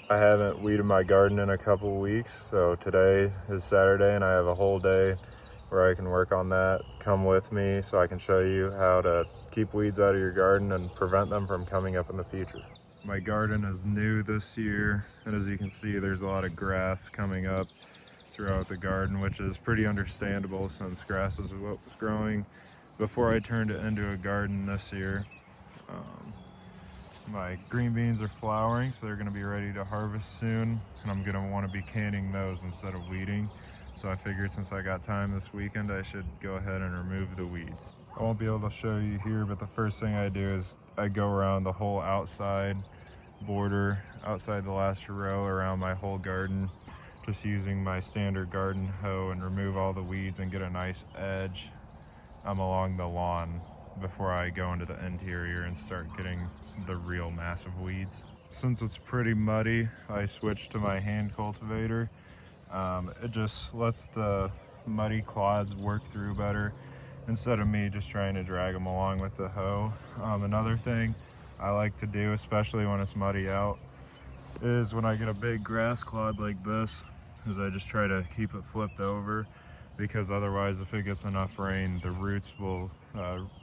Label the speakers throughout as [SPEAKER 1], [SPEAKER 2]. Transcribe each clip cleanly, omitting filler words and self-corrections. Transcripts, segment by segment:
[SPEAKER 1] I haven't weeded my garden in a couple weeks, so today is Saturday and I have a whole day where I can work on that. Come with me so I can show you how to keep weeds out of your garden and prevent them from coming up in the future. My garden is new this year, and as you can see, there's a lot of grass coming up throughout the garden, which is pretty understandable since grass is what was growing before I turned it into a garden this year. My green beans are flowering, so they're going to be ready to harvest soon, and I'm going to want to be canning those instead of weeding. So I figured since I got time this weekend, I should go ahead and remove the weeds. I won't be able to show you here, but the first thing I do is I go around the whole outside border, outside the last row around my whole garden, just using my standard garden hoe, and remove all the weeds and get a nice edge along the lawn before I go into the interior and start getting the real massive weeds. Since it's pretty muddy, I switched to my hand cultivator. It just lets the muddy clods work through better instead of me just trying to drag them along with the hoe. Another thing I like to do, especially when it's muddy out, is when I get a big grass clod like this, is I just try to keep it flipped over, because otherwise if it gets enough rain, the roots will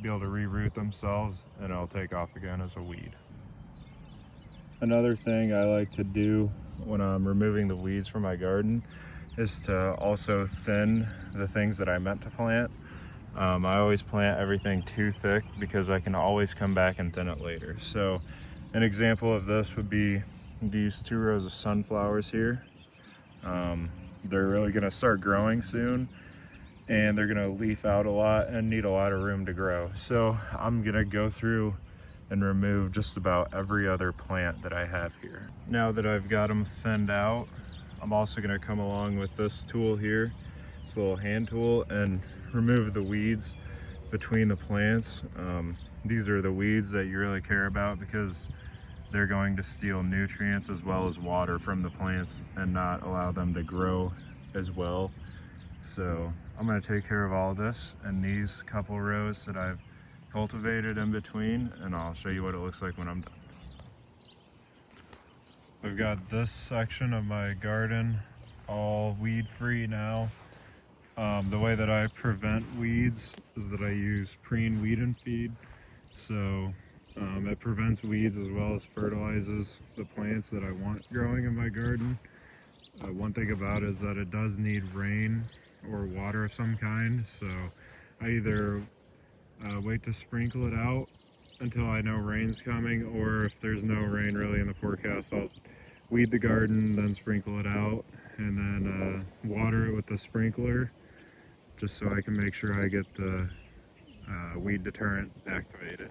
[SPEAKER 1] be able to re-root themselves and it'll take off again as a weed. Another thing I like to do when I'm removing the weeds from my garden is to also thin the things that I meant to plant. I always plant everything too thick because I can always come back and thin it later. So an example of this would be these 2 rows of sunflowers here. They're really gonna start growing soon, and they're gonna leaf out a lot and need a lot of room to grow. So I'm gonna go through and remove just about every other plant that I have here. Now that I've got them thinned out, I'm also gonna come along with this tool here, this little hand tool, and remove the weeds between the plants. These are the weeds that you really care about because they're going to steal nutrients as well as water from the plants and not allow them to grow as well. So I'm going to take care of all this in these couple rows that I've cultivated in between, and I'll show you what it looks like when I'm done. I've got this section of my garden all weed free now. The way that I prevent weeds is that I use preen weed and feed. So it prevents weeds as well as fertilizes the plants that I want growing in my garden. One thing about it is that it does need rain or water of some kind, so I either wait to sprinkle it out until I know rain's coming, or if there's no rain really in the forecast, I'll weed the garden, then sprinkle it out, and then water it with the sprinkler, just so I can make sure I get the weed deterrent activated.